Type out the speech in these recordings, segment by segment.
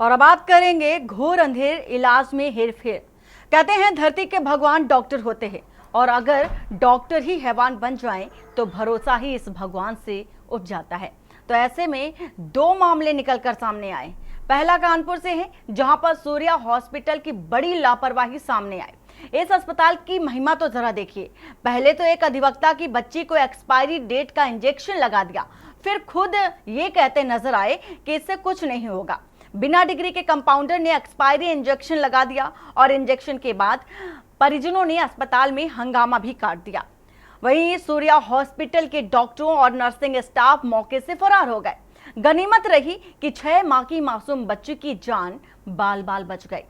और अब बात करेंगे घोर अंधेर इलाज में हेरफेर। कहते हैं धरती के भगवान डॉक्टर होते हैं और अगर डॉक्टर ही हैवान बन जाएं तो भरोसा ही इस भगवान से उठ जाता है। तो ऐसे में दो मामले निकलकर सामने आए। पहला कानपुर से है, जहां पर सूर्या हॉस्पिटल की बड़ी लापरवाही सामने आई। इस अस्पताल की महिमा तो जरा देखिए। पहले तो एक अधिवक्ता की बच्ची को एक्सपायरी डेट का इंजेक्शन लगा दिया, फिर खुद ये कहते नजर आए कि इससे कुछ नहीं होगा। बिना डिग्री के कंपाउंडर ने एक्सपायरी इंजेक्शन लगा दिया और इंजेक्शन के बाद परिजनों ने अस्पताल में हंगामा भी काट दिया। वहीं सूर्या हॉस्पिटल के डॉक्टरों और नर्सिंग स्टाफ मौके से फरार हो गए। गनीमत रही कि 6 माह की मासूम बच्ची की जान बाल बाल बच गई।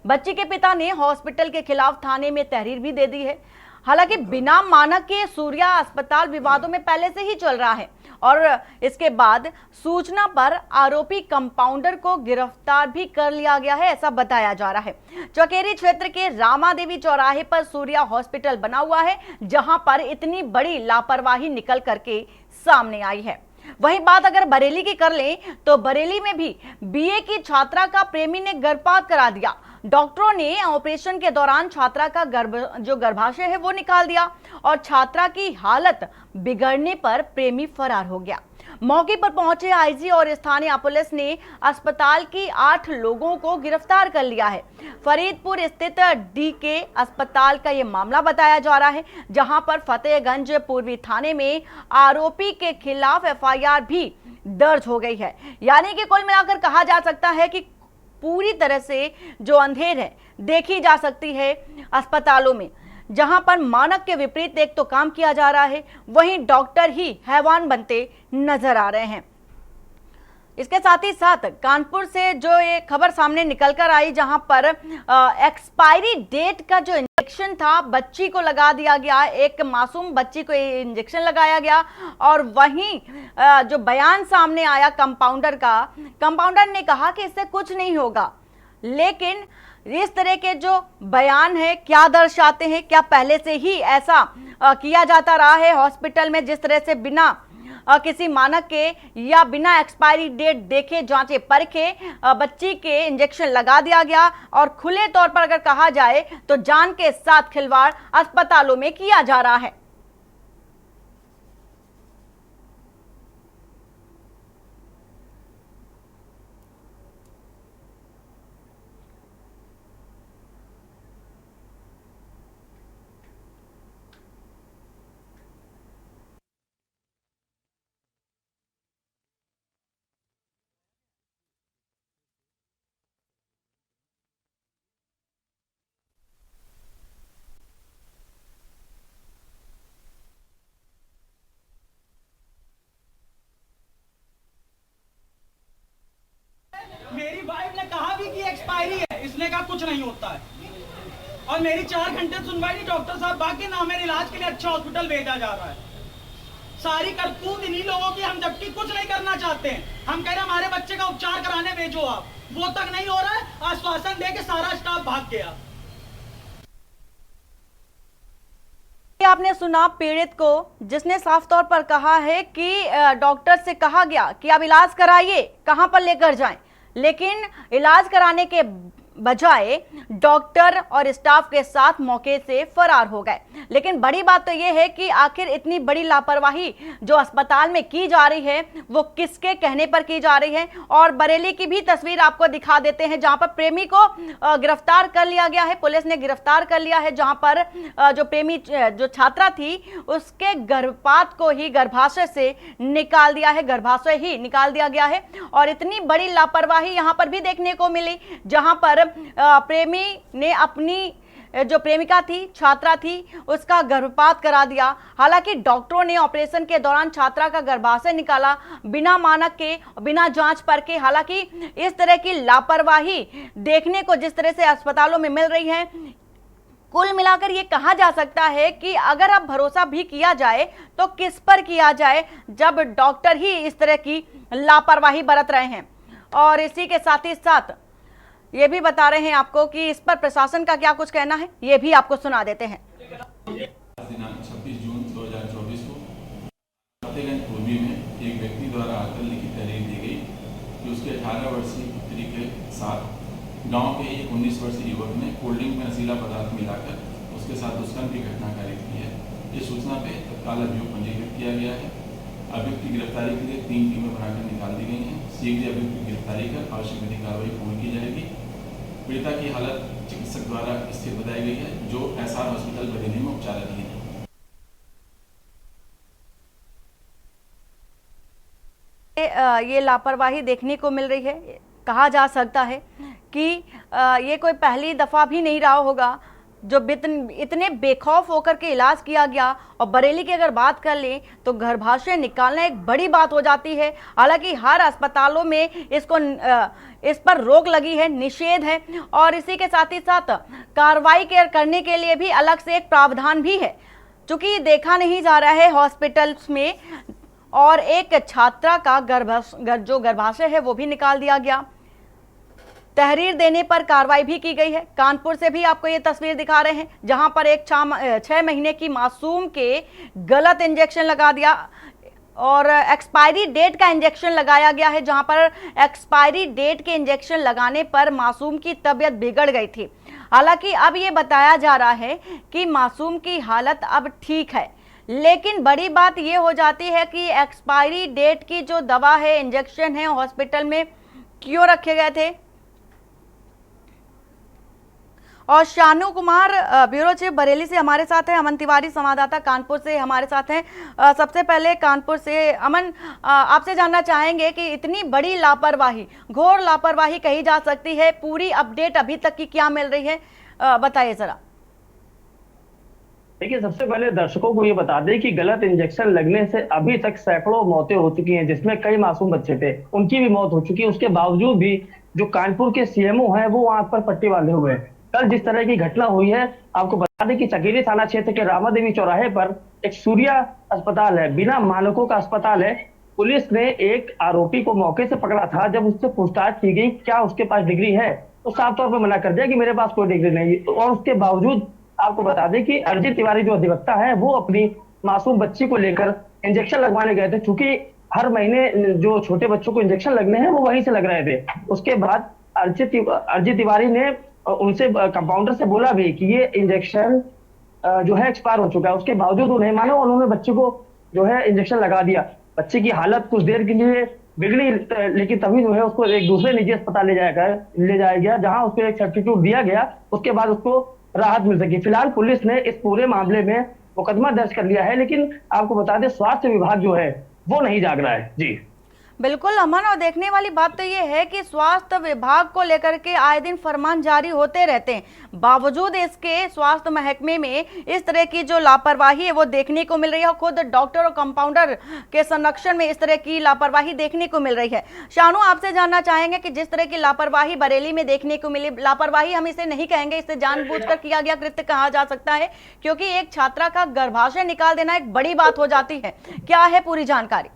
बच्ची के पिता ने हॉस्पिटल के खिलाफ थाने में तहरीर भी दे दी है। हालांकि बिना मानक के सूर्या अस्पताल विवादों में पहले से ही चल रहा है और इसके बाद सूचना पर आरोपी कंपाउंडर को गिरफ्तार भी कर लिया गया है, ऐसा बताया जा रहा है। चौकेरी क्षेत्र के रामा देवी चौराहे पर सूर्या हॉस्पिटल बना हुआ है, जहां पर इतनी बड़ी लापरवाही निकल करके सामने आई है। वहीं बात अगर बरेली की कर लें तो बरेली में भी बीए की छात्रा का प्रेमी ने गर्भपात करा दिया। डॉक्टरों ने ऑपरेशन के दौरान छात्रा का गर्भाशय है वो निकाल दिया और छात्रा की हालत बिगड़ने पर प्रेमी फरार हो गया। मौके पर पहुंचे आईजी और स्थानीय पुलिस ने अस्पताल की 8 लोगों को गिरफ्तार कर लिया है। फरीदपुर स्थित डीके अस्पताल का यह मामला बताया जा रहा है, जहां पर फतेहगंज पूर्वी थाने में आरोपी के खिलाफ एफआईआर भी दर्ज हो गई है। यानी कि कुल मिलाकर कहा जा सकता है कि पूरी तरह से जो अंधेर है देखी जा सकती है अस्पतालों में, जहां पर मानक के विपरीत एक तो काम किया जा रहा है, वहीं डॉक्टर ही हैवान बनते नजर आ रहे हैं। इसके साथ ही साथ कानपुर से जो ये खबर सामने निकलकर आई, जहां पर एक्सपायरी डेट का जो इंजेक्शन था बच्ची को लगा दिया गया, एक मासूम बच्ची को इंजेक्शन लगाया गया और वहीं जो बयान सामने आया कंपाउंडर ने कहा कि इससे कुछ नहीं होगा। लेकिन इस तरह के जो बयान है क्या दर्शाते हैं? क्या पहले से ही ऐसा किया जाता रहा है हॉस्पिटल में, जिस तरह से बिना किसी मानक के या बिना एक्सपायरी डेट देखे जांचे परखे बच्ची के इंजेक्शन लगा दिया गया और खुले तौर पर अगर कहा जाए तो जान के साथ खिलवाड़ अस्पतालों में किया जा रहा है। मेरी वाइफ ने कहा भी कि एक्सपायरी है, इसने कहा कुछ नहीं होता है और मेरी 4 घंटे सुनवाई नहीं। डॉक्टर साहब बाकी ना मेरे इलाज के लिए अच्छा हॉस्पिटल भेजा जा रहा है। सारी करतूत इन्हीं लोगों की, हम जबकि कुछ नहीं करना चाहते हैं। हम कह रहे हमारे बच्चे का उपचार कराने भेजो आप, वो तक नहीं हो रहा है। आश्वासन दे के सारा स्टाफ भाग गया। आपने सुना पीड़ित को, जिसने साफ तौर पर कहा है कि डॉक्टर से कहा गया कि आप इलाज कराइए, कहां पर लेकर जाएं, लेकिन इलाज कराने के बजाय डॉक्टर और स्टाफ के साथ मौके से फरार हो गए। लेकिन बड़ी बात तो यह है कि आखिर इतनी बड़ी लापरवाही जो अस्पताल में की जा रही है वो किसके कहने पर की जा रही है। और बरेली की भी तस्वीर आपको दिखा देते हैं, जहां पर प्रेमी को गिरफ्तार कर लिया गया है, पुलिस ने गिरफ्तार कर लिया है, जहां पर जो प्रेमी जो छात्रा थी उसके गर्भपात को ही गर्भाशय से निकाल दिया है, गर्भाशय ही निकाल दिया गया है। और इतनी बड़ी लापरवाही यहां पर भी देखने को मिली, जहां पर प्रेमी ने अपनी जो प्रेमिका थी, छात्रा थी, उसका गर्भपात करा दिया। हालांकि डॉक्टरों ने ऑपरेशन के दौरान छात्रा का गर्भाशय निकाला बिना मानक के, बिना जांच परखे। हालांकि इस तरह की लापरवाही देखने को जिस तरह से अस्पतालों में मिल रही है, कुल मिलाकर ये कहा जा सकता है कि अगर अब भरोसा भी किया जाए तो किस पर किया जाए, जब डॉक्टर ही इस तरह की लापरवाही बरत रहे हैं। और इसी के साथ ही साथ ये भी बता रहे हैं आपको कि इस पर प्रशासन का क्या कुछ कहना है, ये भी आपको सुना देते हैं। दिनांक 26 जून 2024 को फतेहगंज पूर्वी में एक व्यक्ति द्वारा आकर लिखित तहरीर दी गई कि उसके 18 वर्षीय पुत्री के साथ गांव के एक 19 वर्षीय युवक ने कोल्ड ड्रिंक में नशीला पदार्थ मिलाकर उसके साथ दुष्कर्म की घटना कारित की है। इस सूचना पे तत्काल अभियोग पंजीकृत किया गया है। अभियुक्त की गिरफ्तारी के लिए 3 टीमें बनाकर निकाल दी गई हैं। शीघ्र अभियुक्त की गिरफ्तारी कर आवश्यक विधिक कार्रवाई पूर्ण की जाएगी। पीड़िता की हालत चिकित्सक द्वारा स्थिर बताई गई है, जो एसआर हॉस्पिटल बरेली में उपचाराधीन है। ये लापरवाही देखने को मिल रही है। कहा जा सकता है कि ये कोई पहली दफा भी नहीं रहा होगा जो इतने बेखौफ होकर के इलाज किया गया। और बरेली की अगर बात कर लें तो गर्भाशय निकालना एक बड़ी बात हो जाती है। हालांकि हर अस्पतालों में इस पर रोक लगी है, निषेध है, और इसी के साथ ही साथ कार्रवाई करने के लिए भी अलग से एक प्रावधान भी है। चूंकि देखा नहीं जा रहा है हॉस्पिटल्स में, और एक छात्रा का जो गर्भाशय है वो भी निकाल दिया गया। तहरीर देने पर कार्रवाई भी की गई है। कानपुर से भी आपको ये तस्वीर दिखा रहे हैं, जहां पर एक 6 महीने की मासूम के गलत इंजेक्शन लगा दिया और एक्सपायरी डेट का इंजेक्शन लगाया गया है, जहां पर एक्सपायरी डेट के इंजेक्शन लगाने पर मासूम की तबीयत बिगड़ गई थी। हालांकि अब ये बताया जा रहा है कि मासूम की हालत अब ठीक है, लेकिन बड़ी बात ये हो जाती है कि एक्सपायरी डेट की जो दवा है, इंजेक्शन है, हॉस्पिटल में क्यों रखे गए थे। और शानू कुमार ब्यूरो चीफ बरेली से हमारे साथ है, अमन तिवारी संवाददाता कानपुर से हमारे साथ हैं। सबसे पहले कानपुर से अमन, आपसे जानना चाहेंगे कि इतनी बड़ी लापरवाही, घोर लापरवाही कही जा सकती है, पूरी अपडेट अभी तक की क्या मिल रही है, बताइए जरा। देखिए, सबसे पहले दर्शकों को ये बता दें कि गलत इंजेक्शन लगने से अभी तक सैकड़ों मौतें हो चुकी हैं, जिसमें कई मासूम बच्चे थे, उनकी भी मौत हो चुकी है। उसके बावजूद भी जो कानपुर के सीएमओ हैं वो वहां पर पट्टी बांधे हुए हैं। कल जिस तरह की घटना हुई है, आपको बता दें कि चकेरी थाना क्षेत्र के रामा देवी चौराहे पर एक सूर्या अस्पताल है, बिना मानकों का अस्पताल है। पुलिस ने एक आरोपी को मौके से पकड़ा था। जब उससे पूछताछ की गई क्या उसके पास डिग्री है, तो साफ तौर पर मना कर दिया कि मेरे पास कोई डिग्री नहीं। और उसके बावजूद आपको बता दें कि अरजित तिवारी जो अधिवक्ता है वो अपनी मासूम बच्ची को लेकर इंजेक्शन लगवाने गए थे। चूंकि हर महीने जो छोटे बच्चों को इंजेक्शन लगने हैं वो वहीं से लग रहे थे। उसके बाद अरजित तिवारी ने उनसे, कंपाउंडर से बोला भी कि ये इंजेक्शन जो है एक्सपायर हो चुका है। उसके बावजूद उन्हें माना, उन्होंने बच्चे को जो है इंजेक्शन लगा दिया। बच्चे की हालत कुछ देर के लिए बिगड़ी, लेकिन तभी जो है उसको एक दूसरे निजी अस्पताल ले जाया गया, जहां उसको एक सब्स्टिट्यूट दिया गया। उसके बाद उसको राहत मिल सकी। फिलहाल पुलिस ने इस पूरे मामले में मुकदमा दर्ज कर लिया है, लेकिन आपको बता दें स्वास्थ्य विभाग जो है वो नहीं जाग रहा है। जी बिल्कुल अमन, और देखने वाली बात तो ये है कि स्वास्थ्य विभाग को लेकर के आए दिन फरमान जारी होते रहते हैं, बावजूद इसके स्वास्थ्य महकमे में इस तरह की जो लापरवाही है वो देखने को मिल रही है। खुद डॉक्टर और कंपाउंडर के संरक्षण में इस तरह की लापरवाही देखने को मिल रही है। शानू, आपसे जानना चाहेंगे कि जिस तरह की लापरवाही बरेली में देखने को मिली, लापरवाही हम इसे नहीं कहेंगे, इसे जानबूझकर किया गया कृत्य कहा जा सकता है, क्योंकि एक छात्रा का गर्भाशय निकाल देना एक बड़ी बात हो जाती है। क्या है पूरी जानकारी?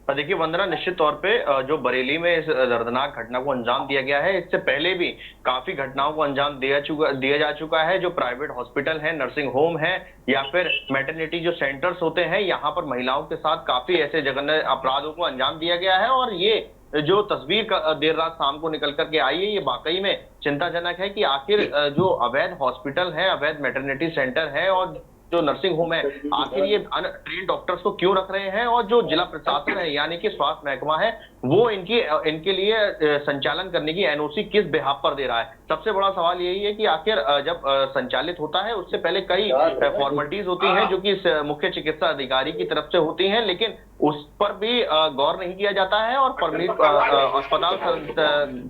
देखिए वंदना, निश्चित तौर पे जो बरेली में इस दर्दनाक घटना को अंजाम दिया गया है, इससे पहले भी काफी घटनाओं को अंजाम दिया जा चुका है। जो प्राइवेट हॉस्पिटल है, नर्सिंग होम है, या फिर मैटरनिटी जो सेंटर्स होते हैं, यहाँ पर महिलाओं के साथ काफी ऐसे जघन्य अपराधों को अंजाम दिया गया है। और ये जो तस्वीर देर रात शाम को निकल करके आई है, ये वाकई में चिंताजनक है कि आखिर जो अवैध हॉस्पिटल है, अवैध मैटरनिटी सेंटर है और जो नर्सिंग होम है, आखिर ये अनट्रेन्ड डॉक्टर्स को क्यों रख रहे हैं, और जो जिला प्रशासन है यानी कि स्वास्थ्य महकमा है वो इनके लिए संचालन करने की एनओसी किस बेहाव पर दे रहा है। सबसे बड़ा सवाल यही है कि आखिर जब संचालित होता है उससे पहले कई फॉर्मेलिटीज होती हैं जो कि मुख्य चिकित्सा अधिकारी की तरफ से होती हैं, लेकिन उस पर भी गौर नहीं किया जाता है और अस्पताल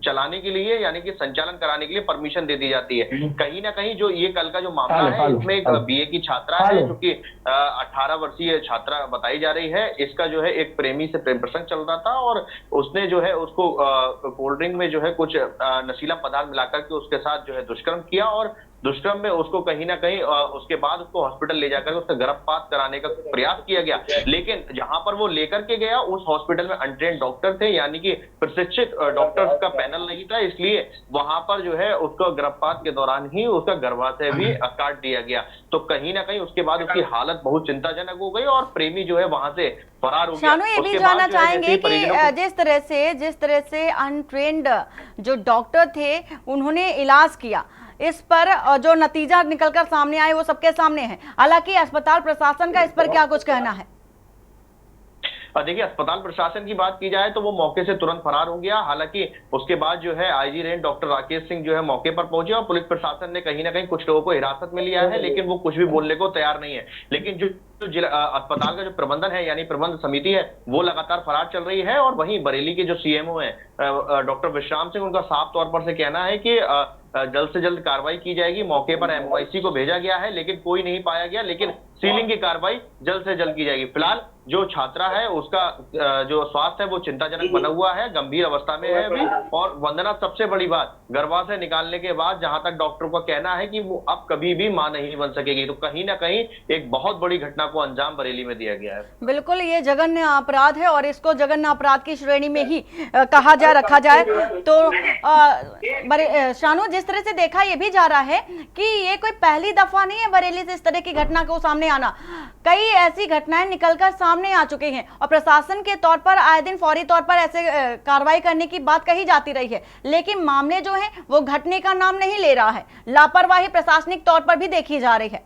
चलाने के लिए यानी कि संचालन कराने के लिए परमिशन दे दी जाती है। कहीं ना कहीं जो ये कल का जो मामला है, इसमें एक बीए की छात्रा है जो कि 18 वर्षीय छात्रा बताई जा रही है। इसका जो है एक प्रेमी से प्रेम प्रसंग चल रहा था और उसने जो है उसको कोल्ड ड्रिंक में जो है कुछ नशीला पदार्थ मिलाकर के उसके साथ जो है दुष्कर्म किया और दुष्कर्म में उसको कहीं ना कहीं उसके बाद उसको हॉस्पिटल ले जाकर उसका गर्भपात कराने का प्रयास किया गया। लेकिन जहां पर वो लेकर के गया उस हॉस्पिटल में अनट्रेन्ड डॉक्टर थे, यानी कि प्रशिक्षित डॉक्टर्स का पैनल नहीं था, इसलिए वहां पर जो है उसको गर्भपात के दौरान ही उसका गर्भाशय भी काट दिया गया। तो कहीं ना कहीं उसके बाद उसकी हालत बहुत चिंताजनक हो गई और प्रेमी जो है वहां से फरार हो गया। शानू, ये भी जानना चाहेंगे कि जिस तरह से अनट्रेन्ड जो डॉक्टर थे उन्होंने इलाज किया, इस पर जो नतीजा निकलकर सामने आए वो सबके सामने है। हालांकि अस्पताल प्रशासन का इस पर क्या कुछ कहना है? देखिए, अस्पताल प्रशासन की बात की जाए तो वो मौके से तुरंत फरार हो गया। हालांकि उसके बाद जो है IG range doctor Rakesh Singh जो है मौके पर पहुंचे और पुलिस प्रशासन ने कहीं ना कहीं कुछ लोगों को हिरासत में लिया है, लेकिन वो कुछ भी बोलने को तैयार नहीं है। लेकिन जो जिला अस्पताल का जो प्रबंधन है, यानी प्रबंध समिति है, वो लगातार फरार चल रही है। और वहीं बरेली के जो सीएमओ है डॉक्टर विश्राम सिंह, उनका साफ तौर पर से कहना है कि जल्द से जल्द कार्रवाई की जाएगी। मौके पर MOIC को भेजा गया है लेकिन कोई नहीं पाया गया, लेकिन सीलिंग की कार्रवाई जल्द से जल्द की जाएगी। फिलहाल जो छात्रा है उसका जो स्वास्थ्य है वो चिंताजनक बना हुआ है, गंभीर अवस्था में है अभी। और वंदना, सबसे बड़ी बात, गर्भाशय निकालने के बाद जहां तक डॉक्टर का कहना है कि वो अब कभी भी मां नहीं बन सकेगी। तो कहीं ना कहीं एक बहुत बड़ी घटना को अंजाम बरेली में दिया गया है। बिल्कुल, ये जघन्य अपराध है और इसको जघन्य अपराध की श्रेणी में ही रखा जाए। तो शानू, जिस तरह से देखा ये भी जा रहा है कि ये कोई पहली दफा नहीं है बरेली से इस तरह की घटना को सामने आना। कई ऐसी घटनाएं निकलकर सामने आ चुकी हैं और प्रशासन के तौर पर आए दिन फौरी तौर पर ऐसे कार्रवाई करने की बात कही जाती रही है, लेकिन मामले जो है वो घटने का नाम नहीं ले रहा है। लापरवाही प्रशासनिक तौर पर भी देखी जा रही है।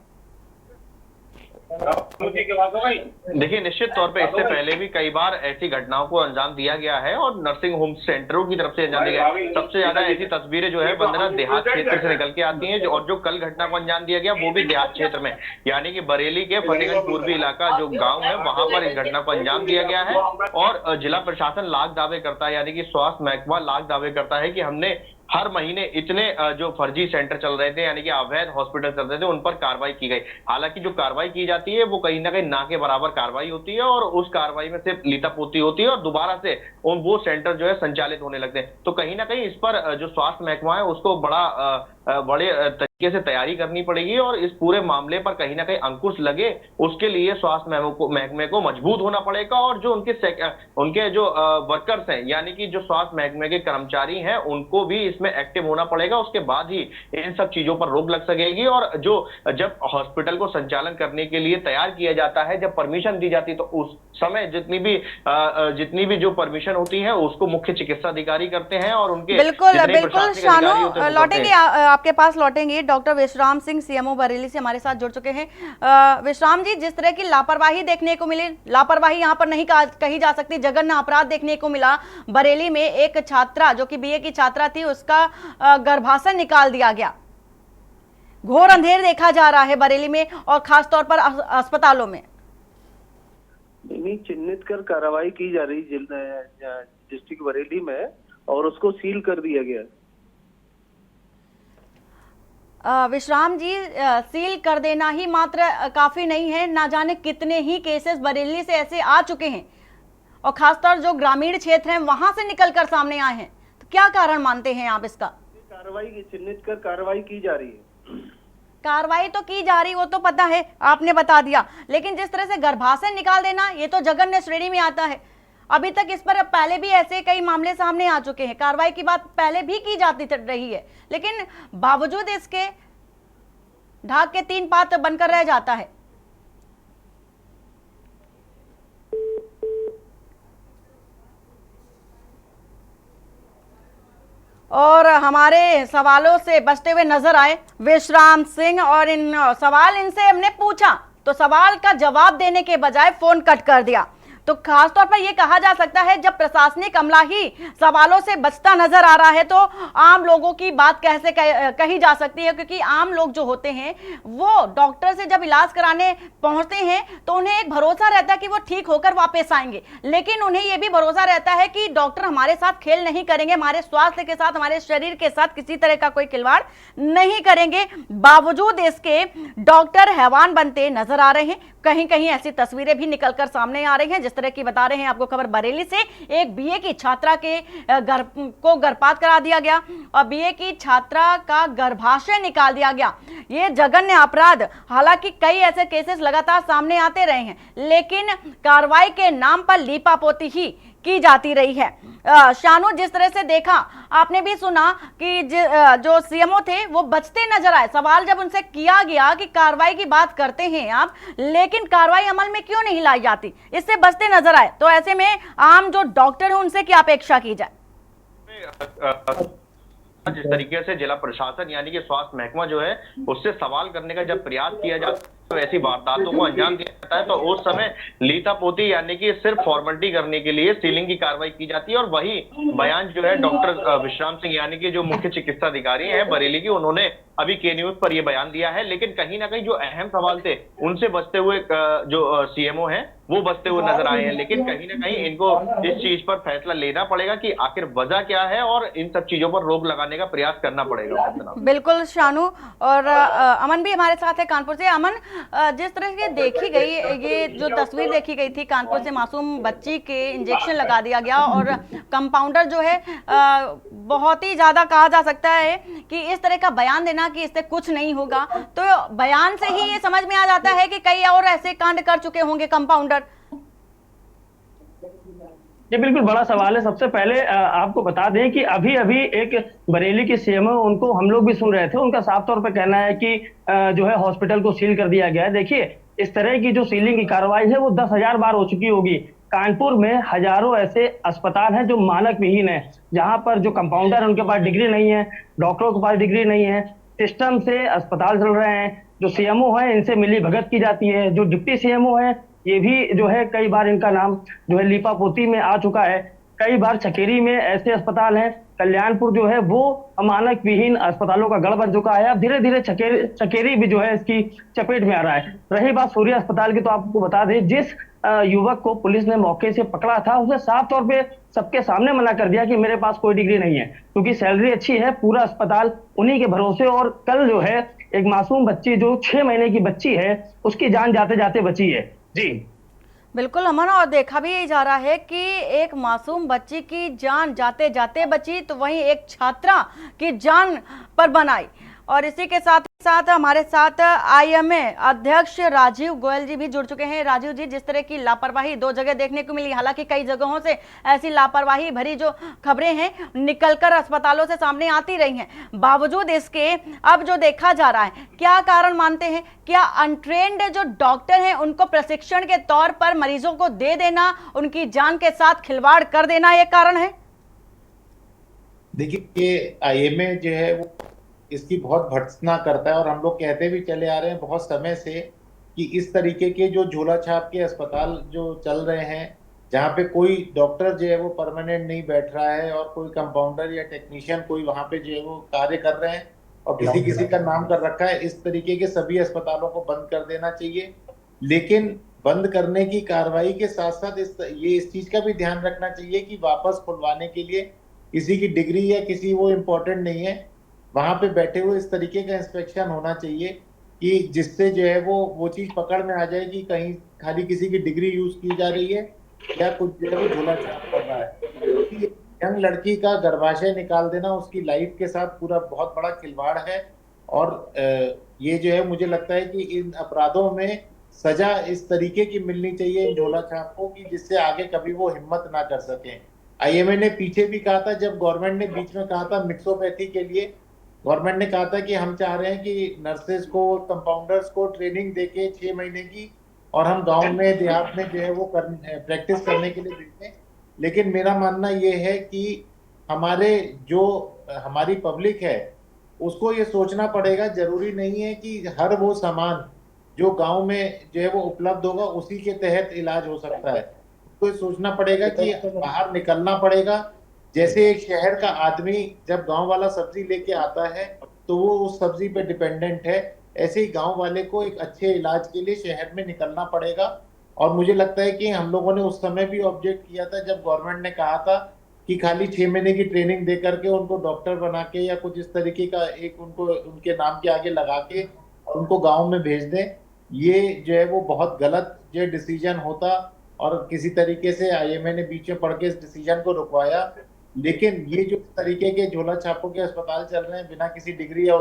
देखिए, निश्चित तौर पे इससे पहले भी कई बार ऐसी घटनाओं को अंजाम दिया गया है और नर्सिंग होम सेंटरों की तरफ से अंजाम दिया गया है। सबसे ज्यादा ऐसी तस्वीरें जो है वंदना देहात क्षेत्र से निकल के आती हैं, और जो कल घटना को अंजाम दिया गया वो भी देहात क्षेत्र में, यानी कि बरेली के फतेहगंज पूर्वी इलाका जो गाँव है वहां पर इस घटना को अंजाम दिया गया है। और जिला प्रशासन लाख दावे करता है, यानी कि स्वास्थ्य महकमा लाख दावे करता है कि हमने हर महीने इतने जो फर्जी सेंटर चल रहे थे, यानी कि अवैध हॉस्पिटल चल रहे थे, उन पर कार्रवाई की गई। हालांकि जो कार्रवाई की जाती है वो कहीं ना कहीं ना के बराबर कार्रवाई होती है और उस कार्रवाई में सिर्फ लीतापोती होती है और दोबारा से वो सेंटर जो है संचालित होने लगते हैं। तो कहीं ना कहीं इस पर जो स्वास्थ्य महकमा है उसको बड़े तरीके से तैयारी करनी पड़ेगी और इस पूरे मामले पर कहीं ना कहीं अंकुश लगे, उसके लिए स्वास्थ्य महकमे को मजबूत होना पड़ेगा। और जो उनके जो वर्कर्स हैं, यानी कि जो स्वास्थ्य महकमे के कर्मचारी हैं, उनको भी इसमें एक्टिव होना पड़ेगा। उसके बाद ही इन सब चीजों पर रोक लग सकेगी। और जब हॉस्पिटल को संचालन करने के लिए तैयार किया जाता है, जब परमिशन दी जाती है, तो उस समय जितनी भी जो परमिशन होती है उसको मुख्य चिकित्सा अधिकारी करते हैं और उनके बिल्कुल शानू, लौटेंगे आपके पास लौटेंगे। डॉक्टर विश्राम सिंह सीएमओ बरेली से हमारे साथ जुड़ चुके हैं। विश्राम जी, जिस तरह की लापरवाही देखने को मिली, लापरवाही यहाँ पर नहीं कही जा सकती, जघन्य अपराध देखने को मिला। बरेली में एक छात्रा जो कि BA की छात्रा थी, उसका गर्भाशय निकाल दिया गया। घोर अंधेर देखा जा रहा है बरेली में और खासतौर पर अस्पतालों में। नहीं, चिन्हित कर कार्रवाई की जा रही डिस्ट्रिक्ट बरेली में और उसको सील कर दिया गया। विश्राम जी, सील कर देना ही मात्र काफी नहीं है, ना जाने कितने ही केसेस बरेली से ऐसे आ चुके हैं और खासतौर जो ग्रामीण क्षेत्र हैं वहां से निकलकर सामने आए हैं। तो क्या कारण मानते हैं आप इसका? कार्रवाई चिन्हित कर कार्रवाई की जा रही है। कार्रवाई तो की जा रही, वो तो पता है, आपने बता दिया, लेकिन जिस तरह से गर्भाशय निकाल देना, ये तो जघन्य श्रेणी में आता है। अभी तक इस पर पहले भी ऐसे कई मामले सामने आ चुके हैं, कार्रवाई की बात पहले भी की जाती रही है, लेकिन बावजूद इसके ढाक के 3 पात बनकर रह जाता है। और हमारे सवालों से बचते हुए नजर आए विश्राम सिंह और इन सवाल इनसे हमने पूछा तो सवाल का जवाब देने के बजाय फोन कट कर दिया। तो खासतौर पर यह कहा जा सकता है जब प्रशासनिक अमला ही सवालों से बचता नजर आ रहा है तो आम लोगों की बात कैसे कही जा सकती है, क्योंकि आम लोग जो होते हैं वो डॉक्टर से जब इलाज कराने पहुंचते हैं तो उन्हें एक भरोसा रहता है कि वो ठीक होकर वापस आएंगे, लेकिन उन्हें यह भी भरोसा रहता है कि डॉक्टर हमारे साथ खेल नहीं करेंगे, हमारे स्वास्थ्य के साथ, हमारे शरीर के साथ किसी तरह का कोई खिलवाड़ नहीं करेंगे। बावजूद इसके डॉक्टर हैवान बनते नजर आ रहे हैं। कहीं कहीं ऐसी तस्वीरें भी निकलकर सामने आ रही हैं जिस तरह की बता रहे हैं आपको खबर बरेली से, एक बीए की छात्रा के गर्भपात करा दिया गया और बीए की छात्रा का गर्भाशय निकाल दिया गया। ये जघन्य अपराध, हालांकि कई ऐसे केसेस लगातार सामने आते रहे हैं, लेकिन कार्रवाई के नाम पर लीपापोती ही की जाती रही है। शानू, जिस तरह से देखा, आपने भी सुना कि जो सीएमओ थे वो बचते नजर आए। सवाल जब उनसे किया गया कि कार्रवाई की बात करते हैं आप, लेकिन कार्रवाई अमल में क्यों नहीं लाई जाती, इससे बचते नजर आए, तो ऐसे में आम जो डॉक्टर है उनसे क्या अपेक्षा की जाए? जिस तरीके से जिला प्रशासन यानी कि स्वास्थ्य महकमा जो है उससे सवाल करने का जब प्रयास किया जाता है तो ऐसी वारदातों को अंजाम दिया जाता है, तो उस समय लीतापोती यानी कि सिर्फ फॉर्मेलिटी करने के लिए सीलिंग की कार्रवाई की जाती है। और वही बयान जो है डॉक्टर विश्राम सिंह यानी कि जो मुख्य चिकित्सा अधिकारी हैं बरेली की, उन्होंने अभी के न्यूज पर यह बयान दिया है। लेकिन कहीं ना कहीं जो अहम सवाल थे उनसे बचते हुए जो सीएमओ हैं वो बचते हुए नजर आए हैं। लेकिन कहीं ना कहीं इनको इस चीज पर फैसला लेना पड़ेगा कि आखिर वजह क्या है और इन सब चीजों पर रोक लगाने का प्रयास करना पड़ेगा। बिल्कुल शानू, और अमन भी हमारे साथ है कानपुर से। अमन, जिस तरह से देखी गई, ये जो तस्वीर देखी गई थी कानपुर से, मासूम बच्ची के इंजेक्शन लगा दिया गया और कंपाउंडर जो है बहुत ही ज्यादा कहा जा सकता है कि इस तरह का बयान देना कि इससे कुछ नहीं होगा, तो बयान से ही ये समझ में आ जाता है कि कई और ऐसे कांड कर चुके होंगे कंपाउंडर। ये बिल्कुल बड़ा सवाल है। सबसे पहले आपको बता दें कि अभी अभी एक बरेली के सीएमओ, उनको हम लोग भी सुन रहे थे, उनका साफ तौर पे कहना है कि जो है हॉस्पिटल को सील कर दिया गया है। देखिए, इस तरह की जो सीलिंग की कार्रवाई है वो 10,000 बार हो चुकी होगी। कानपुर में हजारों ऐसे अस्पताल हैं जो मानक विहीन है, जहां पर जो कंपाउंडर है उनके पास डिग्री नहीं है, डॉक्टरों के पास डिग्री नहीं है, सिस्टम से अस्पताल चल रहे हैं। जो सीएमओ है इनसे मिली भगत की जाती है। जो डिप्टी सीएमओ है ये भी जो है कई बार इनका नाम जो है लीपापोती में आ चुका है। कई बार छकेरी में ऐसे अस्पताल हैं, कल्याणपुर जो है वो मानक विहीन अस्पतालों का गढ़ बन चुका है। अब धीरे धीरे छकेरी भी जो है इसकी चपेट में आ रहा है। रही बात सूर्य अस्पताल की, तो आपको बता दें जिस युवक को पुलिस ने मौके से पकड़ा था उसने साफ तौर पे सबके सामने मना कर दिया कि मेरे पास कोई डिग्री नहीं है, क्योंकि सैलरी अच्छी है, पूरा अस्पताल उन्हीं के भरोसे। और कल जो है एक मासूम बच्ची जो 6 महीने की बच्ची है उसकी जान जाते जाते बची है। जी बिल्कुल अमन, और देखा भी यही जा रहा है कि एक मासूम बच्ची की जान जाते जाते बची, तो वहीं एक छात्रा की जान पर बनाई। और इसी के साथ हमारे साथ आईएमए अध्यक्ष राजीव गोयल जी भी जुड़ चुके हैं। राजीव जी, जिस तरह की लापरवाही 2 जगह देखने को मिली, हालांकि कई जगहों से ऐसी लापरवाही भरी जो खबरें हैं निकलकर अस्पतालों से सामने आती रही हैं, बावजूद इसके अब जो देखा जा रहा है, क्या कारण मानते हैं? क्या अनट्रेन्ड जो डॉक्टर हैं उनको प्रशिक्षण के तौर पर मरीजों को दे देना, उनकी जान के साथ खिलवाड़ कर देना ये कारण है? देखिए, ये आईएमए जो है वो इसकी बहुत भर्त्सना करता है और हम लोग कहते भी चले आ रहे हैं बहुत समय से कि इस तरीके के जो झोला छाप के अस्पताल जो चल रहे हैं, जहाँ पे कोई डॉक्टर जो है वो परमानेंट नहीं बैठ रहा है और कोई कंपाउंडर या टेक्नीशियन कोई वहाँ पे जो है वो कार्य कर रहे हैं और किसी का नाम कर रखा है, इस तरीके के सभी अस्पतालों को बंद कर देना चाहिए। लेकिन बंद करने की कार्रवाई के साथ साथ इस चीज का भी ध्यान रखना चाहिए कि वापस खुलवाने के लिए किसी की डिग्री या किसी वो इम्पोर्टेंट नहीं है, वहां पे बैठे हुए इस तरीके का इंस्पेक्शन होना चाहिए कि जिससे जो है वो चीज पकड़ में आ जाए कि कहीं खाली किसी की डिग्री यूज की जा रही है या कुछ जो है वो झोला छाप कर रहा है। यंग लड़की का गर्भाशय निकाल देना उसकी लाइफ के साथ पूरा बहुत बड़ा खिलवाड़ है और ये जो है मुझे लगता है कि इन अपराधों में सजा इस तरीके की मिलनी चाहिए इन झोला छाप को कि जिससे आगे कभी वो हिम्मत ना कर सकें। आईएमए ने पीछे भी कहा था, जब गवर्नमेंट ने बीच में कहा था मिक्सोपैथी के लिए, गवर्नमेंट ने कहा था कि हम चाह रहे हैं कि नर्सेज को, कंपाउंडर्स को ट्रेनिंग देके 6 महीने की और हम गांव में देहात में जो है वो प्रैक्टिस करने के लिए भेजें। लेकिन मेरा मानना ये है कि हमारी पब्लिक है उसको ये सोचना पड़ेगा, जरूरी नहीं है कि हर वो सामान जो गांव में जो है वो उपलब्ध होगा उसी के तहत इलाज हो सकता है। तो सोचना पड़ेगा कि बाहर निकलना पड़ेगा। जैसे एक शहर का आदमी जब गांव वाला सब्जी लेके आता है तो वो उस सब्जी पे डिपेंडेंट है, ऐसे ही गांव वाले को एक अच्छे इलाज के लिए शहर में निकलना पड़ेगा। और मुझे लगता है कि हम लोगों ने उस समय भी ऑब्जेक्ट किया था जब गवर्नमेंट ने कहा था कि खाली 6 महीने की ट्रेनिंग दे करके उनको डॉक्टर बना के या कुछ इस तरीके का एक उनको उनके नाम के आगे लगा के उनको गाँव में भेज दें। ये जो है वो बहुत गलत जो डिसीजन होता और किसी तरीके से आईएमए ने बीच में पड़ के इस डिसीजन को रुकवाया। लेकिन ये जो तरीके के झोला छापों के अस्पताल चल रहे हैं बिना किसी डिग्री या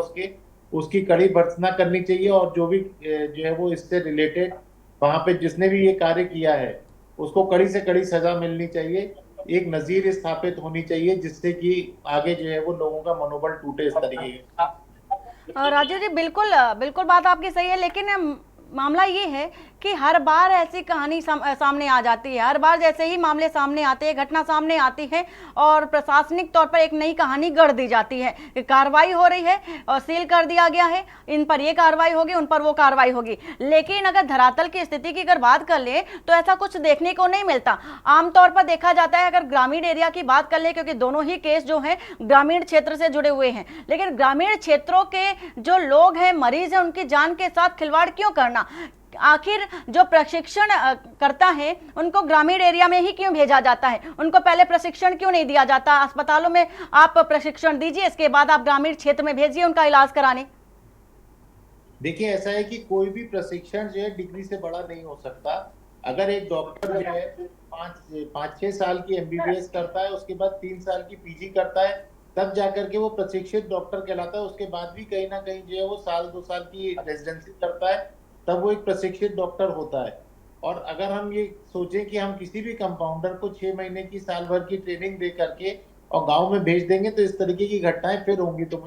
उसकी कड़ी भर्त्सना करनी चाहिए, और जो भी जो है वो इससे रिलेटेड वहां पे जिसने भी ये कार्य किया है उसको कड़ी से कड़ी सजा मिलनी चाहिए। एक नजीर स्थापित होनी चाहिए जिससे कि आगे जो है वो लोगों का मनोबल टूटे इस तरीके के। राजू जी, बिल्कुल बिल्कुल बात आपकी सही है, लेकिन मामला ये है कि हर बार ऐसी कहानी सामने आ जाती है। हर बार जैसे ही मामले सामने आते हैं, घटना सामने आती है और प्रशासनिक तौर पर एक नई कहानी गढ़ दी जाती है कि कार्रवाई हो रही है और सील कर दिया गया है, इन पर ये कार्रवाई होगी, उन पर वो कार्रवाई होगी। लेकिन अगर धरातल की स्थिति की अगर बात कर ले तो ऐसा कुछ देखने को नहीं मिलता। आमतौर पर देखा जाता है, अगर ग्रामीण एरिया की बात कर ले, क्योंकि दोनों ही केस जो है ग्रामीण क्षेत्र से जुड़े हुए हैं, लेकिन ग्रामीण क्षेत्रों के जो लोग हैं, मरीज हैं, उनकी जान के साथ खिलवाड़ क्यों करना? आखिर जो प्रशिक्षण करता है उनको ग्रामीण एरिया में ही क्यों भेजा जाता है? उनको पहले प्रशिक्षण क्यों नहीं दिया जाता? अस्पतालों में आप प्रशिक्षण दीजिए, इसके बाद आप ग्रामीण क्षेत्र में भेजिए उनका इलाज कराने। देखिए, ऐसा है कि कोई भी प्रशिक्षण जो है डिग्री से बड़ा नहीं हो सकता। अगर एक डॉक्टर जो है 5-6 साल की एमबीबीएस करता है, उसके बाद 3 साल की पीजी करता है, तब जाकर के वो प्रशिक्षित डॉक्टर कहलाता है। उसके बाद भी कहीं ना कहीं जो है वो 1-2 साल की रेजिडेंसी करता है, तब वो एक प्रशिक्षित डॉक्टर होता है। और अगर हम ये सोचें कि हम किसी भी कंपाउंडर को 6 महीने की, साल भर की ट्रेनिंग दे करके और गांव में भेज देंगे तो इस तरीके की घटनाएं फिर होंगी। तो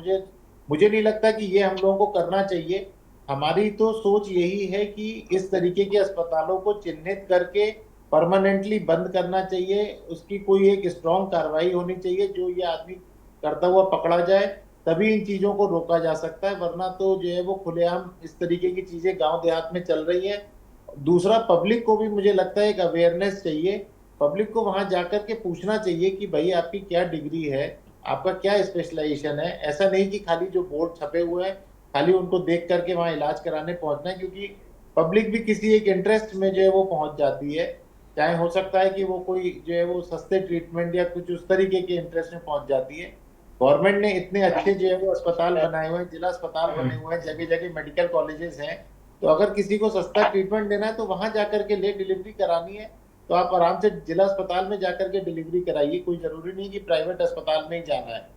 मुझे नहीं लगता कि ये हम लोगों को करना चाहिए। हमारी तो सोच यही है कि इस तरीके के अस्पतालों को चिन्हित करके परमानेंटली बंद करना चाहिए। उसकी कोई एक स्ट्रॉन्ग कार्रवाई होनी चाहिए, जो ये आदमी करता हुआ पकड़ा जाए तभी इन चीजों को रोका जा सकता है, वरना तो जो है वो खुलेआम इस तरीके की चीजें गांव देहात में चल रही है। दूसरा, पब्लिक को भी मुझे लगता है एक अवेयरनेस चाहिए। पब्लिक को वहां जाकर के पूछना चाहिए कि भाई आपकी क्या डिग्री है, आपका क्या स्पेशलाइजेशन है। ऐसा नहीं कि खाली जो बोर्ड छपे हुए हैं खाली उनको देख करके वहां इलाज कराने पहुंचना है, क्योंकि पब्लिक भी किसी एक इंटरेस्ट में जो है वो पहुंच जाती है। चाहे हो सकता है कि वो कोई जो है वो सस्ते ट्रीटमेंट या कुछ उस तरीके के इंटरेस्ट में पहुंच जाती है। गवर्नमेंट ने इतने अच्छे जो है वो अस्पताल बनाए हुए हैं, जिला अस्पताल बने हुए हैं, जगह जगह मेडिकल कॉलेजेस हैं। तो अगर किसी को सस्ता ट्रीटमेंट देना है तो वहां जाकर के ले डिलीवरी करानी है तो आप आराम से जिला अस्पताल में जाकर के डिलीवरी कराइए। कोई जरूरी नहीं कि प्राइवेट अस्पताल में ही जाना है।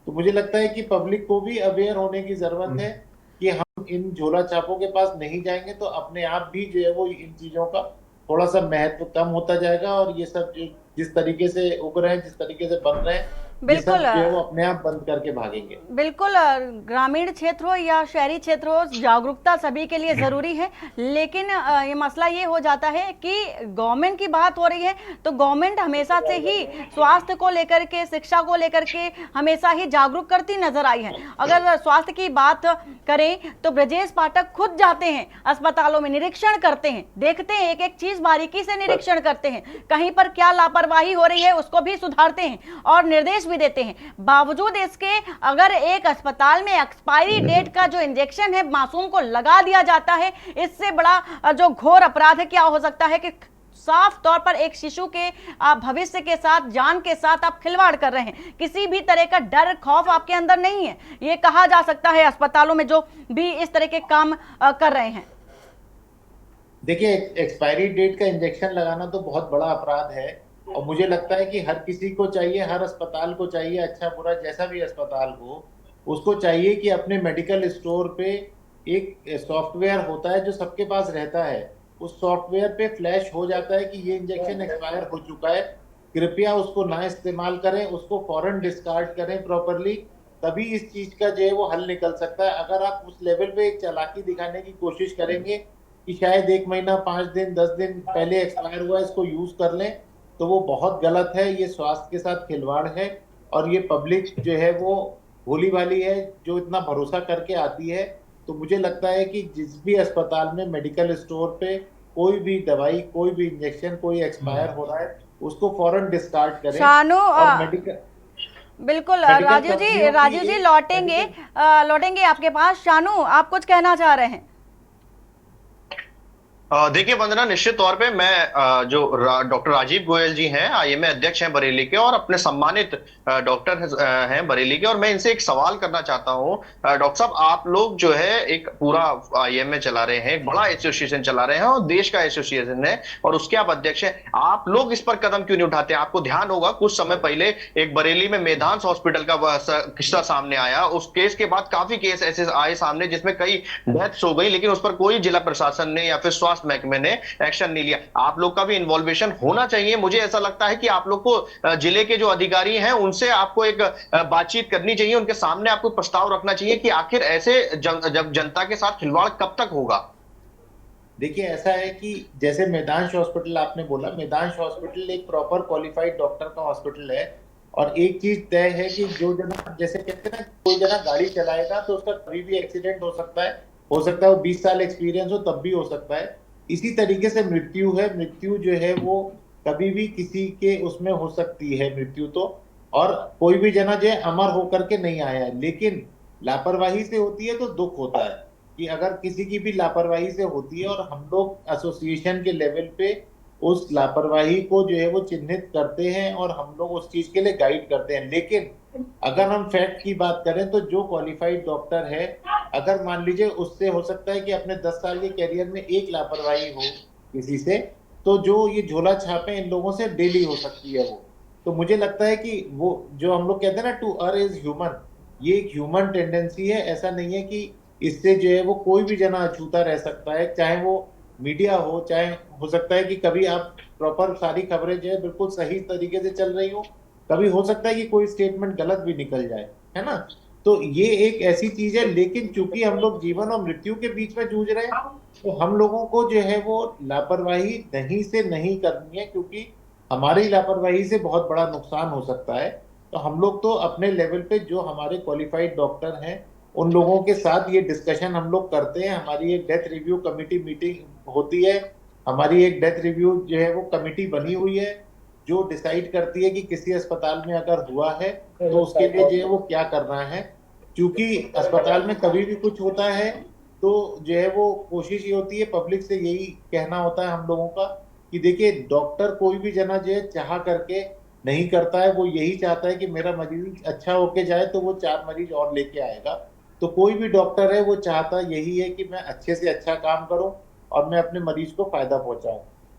तो मुझे लगता है कि पब्लिक को भी अवेयर होने की जरूरत है कि हम इन झोला छापों के पास नहीं जाएंगे तो अपने आप भी जो है वो इन चीजों का थोड़ा सा महत्व कम होता जाएगा, और ये सब जिस तरीके से उग रहे हैं, जिस तरीके से बन रहे हैं, बिल्कुल वो अपने आप बंद करके भागेंगे। बिल्कुल, ग्रामीण क्षेत्र हो या शहरी क्षेत्र हो, जागरूकता सभी के लिए जरूरी है। लेकिन ये मसला ये हो जाता है कि गवर्नमेंट की बात हो रही है तो गवर्नमेंट हमेशा से ही स्वास्थ्य को लेकर के, शिक्षा को लेकर के हमेशा ही जागरूक करती नजर आई है। अगर स्वास्थ्य की बात करें तो ब्रजेश पाठक खुद जाते हैं अस्पतालों में, निरीक्षण करते हैं, देखते हैं, एक एक चीज बारीकी से निरीक्षण करते हैं, कहीं पर क्या लापरवाही हो रही है उसको भी सुधारते हैं और निर्देश भी देते हैं। बावजूद इसके अगर एक अस्पताल में एक्सपायरी डेट का जो इंजेक्शन है मासूम को लगा दिया जाता है, इससे बड़ा जो घोर अपराध है क्या हो सकता है कि साफ तौर पर एक शिशु के भविष्य के साथ, जान के साथ आप खिलवाड़ कर रहे हैं। किसी भी तरह का डर खौफ आपके अंदर नहीं है, ये कहा जा सकता है अस्पतालों में जो भी इस तरह के काम कर रहे हैं। देखिए, एक्सपायरी डेट का इंजेक्शन लगाना तो बहुत बड़ा अपराध है, और मुझे लगता है कि हर किसी को चाहिए, हर अस्पताल को चाहिए, अच्छा बुरा जैसा भी अस्पताल हो, उसको चाहिए कि अपने मेडिकल स्टोर पे एक सॉफ्टवेयर होता है जो सबके पास रहता है, उस सॉफ्टवेयर पे फ्लैश हो जाता है कि ये इंजेक्शन एक्सपायर हो चुका है, कृपया उसको ना इस्तेमाल करें, उसको फौरन डिस्कार्ड करें प्रॉपरली, तभी इस चीज का जो है वो हल निकल सकता है। अगर आप उस लेवल पे एक चालाकी दिखाने की कोशिश करेंगे कि शायद 1 महीना, 5 दिन, 10 दिन पहले एक्सपायर हुआ, इसको यूज कर लें, तो वो बहुत गलत है। ये स्वास्थ्य के साथ खिलवाड़ है, और ये पब्लिक जो है वो भोली भाली है जो इतना भरोसा करके आती है। तो मुझे लगता है कि जिस भी अस्पताल में मेडिकल स्टोर पे कोई भी दवाई, कोई भी इंजेक्शन, कोई एक्सपायर हो रहा है, उसको फौरन डिस्कार्ड करें। शानू, और मेडिकल बिल्कुल राजू जी लौटेंगे आपके पास। शानू, आप कुछ कहना चाह रहे हैं? देखिए वंदना, निश्चित तौर पे मैं जो डॉक्टर राजीव गोयल जी हैं, आईएमए अध्यक्ष हैं बरेली के और अपने सम्मानित डॉक्टर हैं बरेली के, और मैं इनसे एक सवाल करना चाहता हूं। डॉक्टर साहब, आप लोग जो है एक पूरा आईएमए चला रहे हैं, एक बड़ा एसोसिएशन चला रहे हैं और देश का एसोसिएशन है, और उसके आप अध्यक्ष हैं। आप लोग इस पर कदम क्यों नहीं उठाते? आपको ध्यान होगा कुछ समय पहले एक बरेली में मेदांस हॉस्पिटल का किस्सा सामने आया। उस केस के बाद काफी केस ऐसे आए सामने जिसमें कई डेथ्स हो गई, लेकिन उस पर कोई जिला प्रशासन ने या फिर स्वास्थ्य महकमे ने एक्शन नहीं लिया। आप लोग का भी इन्वॉल्वेशन होना चाहिए। मुझे ऐसा लगता है कि आप लोग को जिले के जो अधिकारी हैं उनसे आपको एक बातचीत करनी चाहिए, उनके सामने आपको प्रस्ताव रखना चाहिए कि आखिर ऐसे जब जनता के साथ खिलवाड़ कब तक होगा। देखिए, ऐसा है कि जैसे मेदांश हॉस्पिटल आपने बोला, मेदांश हॉस्पिटल एक प्रॉपर क्वालिफाइड डॉक्टर का हॉस्पिटल है। और एक चीज तय है कि जो जना, जैसे कहते हैं ना, कोई जना गाड़ी चलाएगा तो उसका कभी भी एक्सीडेंट हो सकता है वो 20 साल एक्सपीरियंस हो तब भी हो सकता है। इसी तरीके से मृत्यु है, मृत्यु जो है वो कभी भी किसी के उसमें हो सकती है मृत्यु तो। और कोई भी जना जो है अमर होकर के नहीं आया है, लेकिन लापरवाही से होती है तो दुख होता है कि अगर किसी की भी लापरवाही से होती है, और हम लोग एसोसिएशन के लेवल पे उस लापरवाही को जो है वो चिन्हित करते हैं और हम लोग उस चीज के लिए गाइड करते हैं। लेकिन अगर हम फैक्ट की बात करें तो जो क्वालिफाइड डॉक्टर है, अगर मान लीजिए उससे हो सकता है कि अपने 10 साल के कैरियर में एक लापरवाही हो किसी से, तो जो ये झोला छापे इन लोगों से डेली हो सकती है वो। तो मुझे लगता है कि वो जो हम लोग कहते हैं ना, टू अर्र इज ह्यूमन, ये एक ह्यूमन टेंडेंसी है। ऐसा नहीं है कि इससे जो है वो कोई भी जना अछूता रह सकता है, चाहे वो मीडिया हो, चाहे हो सकता है कि कभी आप प्रॉपर सारी खबरें जो है बिल्कुल सही तरीके से चल रही हो, कभी हो सकता है कि कोई स्टेटमेंट गलत भी निकल जाए, है ना। तो ये एक ऐसी चीज है। लेकिन चूंकि हम लोग जीवन और मृत्यु के बीच में जूझ रहे हैं, तो हम लोगों को जो है वो लापरवाही नहीं से नहीं करनी है, क्योंकि हमारी लापरवाही से बहुत बड़ा नुकसान हो सकता है। तो हम लोग तो अपने लेवल पे जो हमारे क्वालिफाइड डॉक्टर हैं उन लोगों के साथ ये डिस्कशन हम लोग करते हैं। हमारी एक डेथ रिव्यू कमेटी मीटिंग होती है, हमारी एक डेथ रिव्यू जो है वो कमेटी बनी हुई है जो डिसाइड करती है कि किसी अस्पताल में अगर हुआ है तो उसके लिए जो है वो क्या करना है। क्योंकि अस्पताल में कभी भी कुछ होता है तो जो है वो कोशिश ये होती है, पब्लिक से यही कहना होता है हम लोगों का कि देखिए, डॉक्टर कोई भी जना जो है चाह करके नहीं करता है, वो यही चाहता है कि मेरा मरीज अच्छा होके जाए तो वो 4 मरीज और लेके आएगा। तो कोई भी डॉक्टर है वो चाहता यही है कि मैं अच्छे से अच्छा काम करूं और मैं अपने मरीज को फायदा पहुंचाऊं।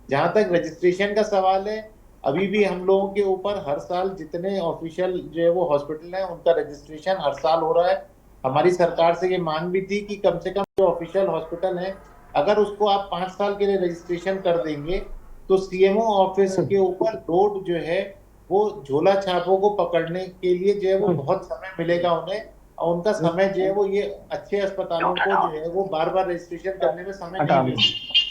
जहां तक रजिस्ट्रेशन का सवाल है, अभी भी हम लोगों के ऊपर हर साल जितने ऑफिशियल जो है वो हॉस्पिटल है उनका रजिस्ट्रेशन हर साल हो रहा है। हमारी सरकार से ये मांग भी थी कि कम से कम जो ऑफिशियल हॉस्पिटल है, अगर उसको आप 5 साल के लिए रजिस्ट्रेशन कर देंगे तो सीएमओ ऑफिस के ऊपर लोड जो है वो झोला छापों को पकड़ने के लिए जो है वो बहुत समय मिलेगा उन्हें, और उनका समय जो है वो ये अच्छे अस्पतालों को जो है वो बार बार रजिस्ट्रेशन करने में समय नहीं मिलेगा।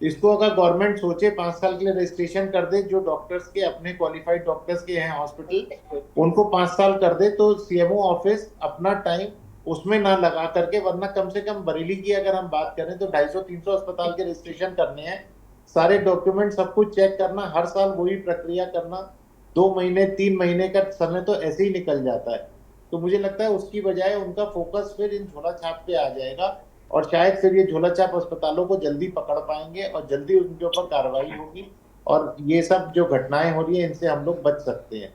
इसको अगर गवर्नमेंट सोचे 5 साल के लिए रजिस्ट्रेशन कर दे, जो डॉक्टर्स के अपने क्वालिफाइड डॉक्टर्स के हैं हॉस्पिटल, उनको 5 साल कर दे, तो सीएमओ ऑफिस अपना टाइम उसमें ना लगा करके, वरना कम से कम बरेली की अगर हम बात करें तो 250-300 अस्पताल के रजिस्ट्रेशन करने हैं, सारे डॉक्यूमेंट सब कुछ चेक करना, हर साल वही प्रक्रिया करना, 2 महीने 3 महीने का समय तो ऐसे ही निकल जाता है। तो मुझे लगता है उसकी बजाय उनका फोकस फिर इन झोला छाप पे आ जाएगा, और शायद फिर ये झोला छाप अस्पतालों को जल्दी पकड़ पाएंगे और जल्दी उनके ऊपर कार्रवाई होगी, और ये सब जो घटनाएं हो रही है इनसे हम लोग बच सकते हैं।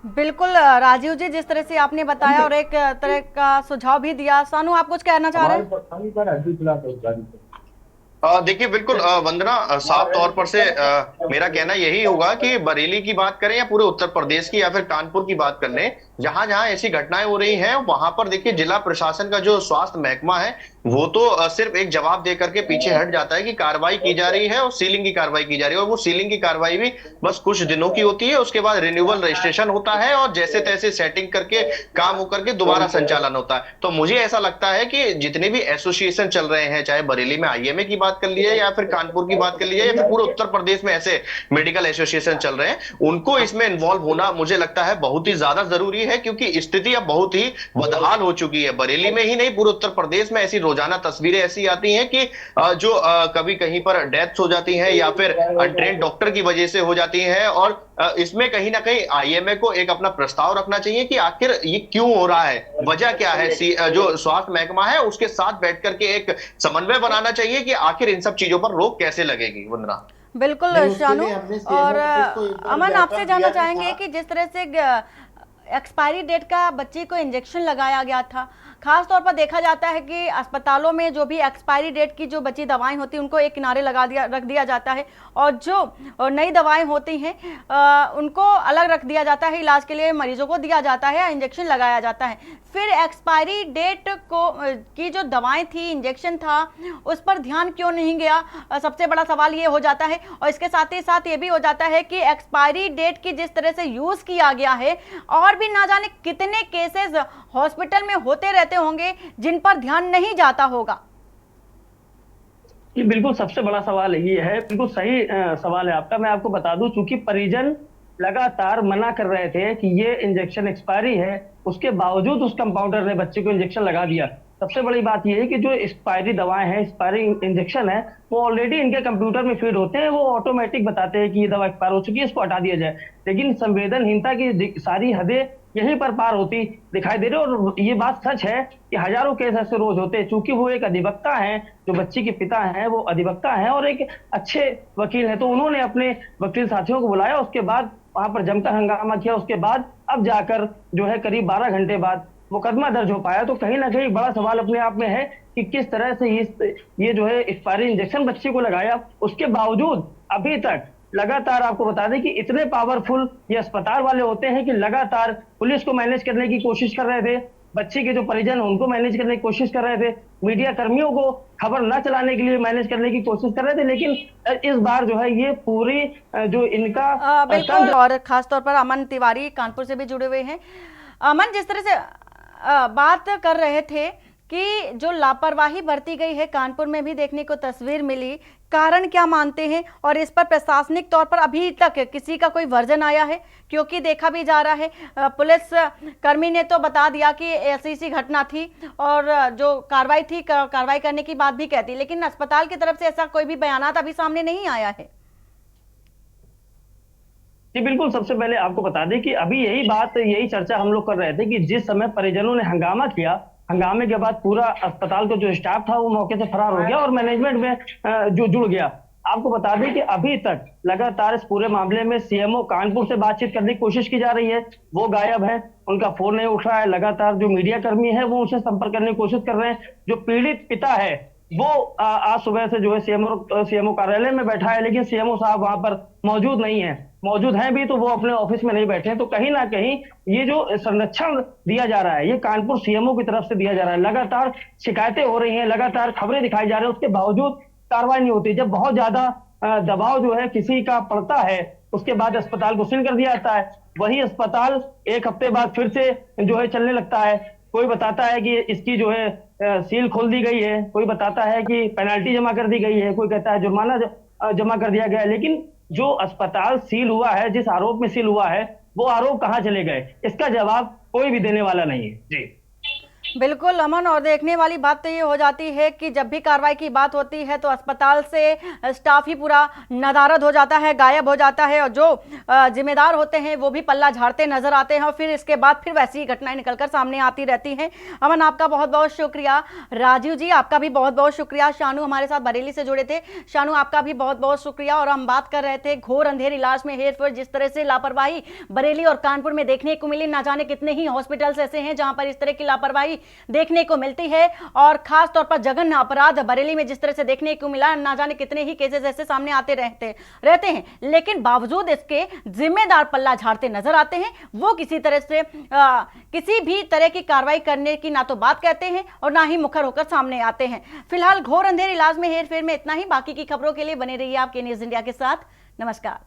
बिल्कुल राजीव जी, जिस तरह से आपने बताया और एक तरह का सुझाव भी दिया, सानू आप कुछ कहना चाह रहे हैं? देखिए बिल्कुल वंदना, साफ तौर पर से मेरा कहना यही होगा कि बरेली की बात करें या पूरे उत्तर प्रदेश की या फिर कानपुर की बात कर लें, जहां जहां ऐसी घटनाएं हो रही हैं वहां पर देखिए जिला प्रशासन का जो स्वास्थ्य महकमा है वो तो सिर्फ एक जवाब दे करके पीछे हट जाता है कि कार्रवाई की जा रही है और सीलिंग की कार्रवाई की जा रही है, और वो सीलिंग की कार्रवाई भी बस कुछ दिनों की होती है। उसके बाद रिन्यूअल रजिस्ट्रेशन होता है और जैसे तैसे सेटिंग करके काम होकर के दोबारा संचालन होता है। तो मुझे ऐसा लगता है कि जितने भी एसोसिएशन चल रहे हैं, चाहे बरेली में आईएमए की बात कर लीजिए या फिर कानपुर की बात कर लीजिए या फिर पूरे उत्तर प्रदेश में ऐसे मेडिकल एसोसिएशन चल रहे हैं, उनको इसमें इन्वॉल्व होना मुझे लगता है बहुत ही ज्यादा जरूरी है, क्योंकि स्थिति अब बहुत ही बदहाल हो चुकी है। बरेली में ही नहीं, पूरे उत्तर प्रदेश में ऐसी रोजाना तस्वीरें ऐसी आती हैं कि जो कभी कहीं पर डेथ हो जाती है या फिर अनट्रेन्ड डॉक्टर की वजह से हो जाती है, और इसमें कहीं ना कहीं आईएमए को एक अपना प्रस्ताव रखना चाहिए कि आखिर ये क्यों हो रहा है, वजह क्या है। जो स्वास्थ्य महकमा है उसके साथ बैठ करके एक समन्वय बनाना चाहिए कि आखिर इन सब चीजों पर रोक कैसे लगेगी। वंदना। बिल्कुल नहीं, उसके शानू। लिए हमने और CMO को एक बार अमन, ज्ञापन आपसे जानना दिया भी चाहेंगे था। कि जिस तरह से एक्सपायरी डेट का बच्चे को इंजेक्शन लगाया गया था, खास तौर पर देखा जाता है कि अस्पतालों में जो भी एक्सपायरी डेट की जो बची दवाएं होती हैं उनको एक किनारे रख दिया जाता है, और जो नई दवाएं होती हैं उनको अलग रख दिया जाता है, इलाज के लिए मरीजों को दिया जाता है, इंजेक्शन लगाया जाता है। फिर एक्सपायरी डेट की जो दवाएं थी, इंजेक्शन था, उस पर ध्यान क्यों नहीं गया, सबसे बड़ा सवाल ये हो जाता है। और इसके साथ ही साथ ये भी हो जाता है कि एक्सपायरी डेट की जिस तरह से यूज किया गया है, और भी ना जाने कितने केसेस हॉस्पिटल में होते रहते होंगे जिन पर ध्यान नहीं जाता होगा। ये बिल्कुल सबसे बड़ा सवाल ये है, बिल्कुल सही सवाल है आपका। मैं आपको बता दूं, चूंकि परिजन लगातार मना कर रहे थे कि ये इंजेक्शन एक्सपायरी है, उसके बावजूद उस कंपाउंडर ने बच्चे को इंजेक्शन लगा दिया। सबसे बड़ी बात यह है कि जो एक्सपायरी दवाएं हैं, एक्सपायरी इंजेक्शन है, वो ऑलरेडी इनके कंप्यूटर में फीड होते हैं, वो ऑटोमेटिक बताते हैं कि ये दवा एक्सपायर हो चुकी है, इसको हटा दिया जाए। लेकिन संवेदनहीनता की सारी हदें यहीं पर पार होती दिखाई दे रही है। और ये बात सच है कि हजारों केस ऐसे रोज होते हैं। चूंकि वो एक अधिवक्ता हैं, जो बच्ची के पिता हैं वो अधिवक्ता हैं और एक अच्छे वकील हैं, तो उन्होंने अपने वकील साथियों को बुलाया, उसके बाद वहां पर जमकर हंगामा किया। उसके बाद अब जाकर जो है करीब 12 घंटे बाद मुकदमा दर्ज हो पाया। तो कहीं ना कहीं बड़ा सवाल अपने आप में है कि किस तरह से ये जो है एक्सपायरी इंजेक्शन बच्चे को लगाया, उसके बावजूद अभी तक लगातार आपको बता दें कि इतने पावरफुल ये अस्पताल वाले होते हैं कि लगातार पुलिस को मैनेज करने की कोशिश कर रहे थे, बच्ची के जो परिजन उनको मैनेज करने की कोशिश कर रहे थे, मीडिया कर्मियों को खबर न चलाने के लिए मैनेज करने की कोशिश कर रहे थे। लेकिन इस बार जो है ये पूरी जो इनका बिल्कुल। और खासतौर पर अमन तिवारी कानपुर से भी जुड़े हुए हैं। अमन, जिस तरह से बात कर रहे थे कि जो लापरवाही बरती गई है कानपुर में भी देखने को तस्वीर मिली, कारण क्या मानते हैं, और इस पर प्रशासनिक तौर पर अभी तक किसी का कोई वर्जन आया है? क्योंकि देखा भी जा रहा है, पुलिस कर्मी ने तो बता दिया कि ऐसी घटना थी और जो कार्रवाई थी कार्रवाई करने की बात भी कहती, लेकिन अस्पताल की तरफ से ऐसा कोई भी बयानात अभी सामने नहीं आया है। जी बिल्कुल, सबसे पहले आपको बता दें कि अभी यही चर्चा हम लोग कर रहे थे कि जिस समय परिजनों ने हंगामा किया, हंगामे के बाद पूरा अस्पताल का जो स्टाफ था वो मौके से फरार हो गया और मैनेजमेंट में जो जुड़ गया। आपको बता दें कि अभी तक लगातार इस पूरे मामले में सीएमओ कानपुर से बातचीत करने की कोशिश की जा रही है, वो गायब है, उनका फोन नहीं उठ रहा है। लगातार जो मीडिया कर्मी है वो उनसे संपर्क करने की कोशिश कर रहे हैं। जो पीड़ित पिता है वो आज सुबह से जो है सीएमओ कार्यालय में बैठा है, लेकिन सीएमओ साहब वहां पर मौजूद नहीं है। मौजूद हैं भी तो वो अपने ऑफिस में नहीं बैठे हैं। तो कहीं ना कहीं ये जो संरक्षण दिया जा रहा है ये कानपुर सीएमओ की तरफ से दिया जा रहा है। लगातार शिकायतें हो रही हैं, लगातार खबरें दिखाई जा रही है, उसके बावजूद कार्रवाई नहीं होती। जब बहुत ज्यादा दबाव जो है किसी का पड़ता है उसके बाद अस्पताल को सील कर दिया जाता है। वही अस्पताल एक हफ्ते बाद फिर से जो है चलने लगता है। कोई बताता है कि इसकी जो है सील खोल दी गई है, कोई बताता है कि पेनल्टी जमा कर दी गई है, कोई कहता है जुर्माना जमा कर दिया गया है। लेकिन जो अस्पताल सील हुआ है, जिस आरोप में सील हुआ है, वो आरोप कहां चले गए, इसका जवाब कोई भी देने वाला नहीं है। जी बिल्कुल अमन, और देखने वाली बात तो ये हो जाती है कि जब भी कार्रवाई की बात होती है तो अस्पताल से स्टाफ ही पूरा नदारद हो जाता है, गायब हो जाता है, और जो जिम्मेदार होते हैं वो भी पल्ला झाड़ते नजर आते हैं, और फिर इसके बाद फिर वैसी ही घटनाएं निकलकर सामने आती रहती हैं। अमन, आपका बहुत बहुत शुक्रिया। राजीव जी, आपका भी बहुत बहुत शुक्रिया। शानू हमारे साथ बरेली से जुड़े थे, शानू आपका भी बहुत बहुत शुक्रिया। और हम बात कर रहे थे घोर अंधेर इलाज में हेरफेर, जिस तरह से लापरवाही बरेली और कानपुर में देखने को मिली। ना जाने कितने ही हॉस्पिटल्स ऐसे हैं जहां पर इस तरह की लापरवाही देखने को मिलती है, और खास तौर पर जघन्य अपराध बरेली में जिस तरह से देखने को मिला, ना जाने कितने ही केसेस ऐसे सामने आते रहते हैं, लेकिन बावजूद इसके जिम्मेदार पल्ला झाड़ते नजर आते हैं। वो किसी तरह से किसी भी तरह की कार्रवाई करने की ना तो बात कहते हैं और ना ही मुखर होकर सामने आते हैं। फिलहाल घोर अंधेर इलाज में हेरफेर में इतना ही। बाकी की खबरों के लिए बने रहिए आपके न्यूज इंडिया के साथ। नमस्कार।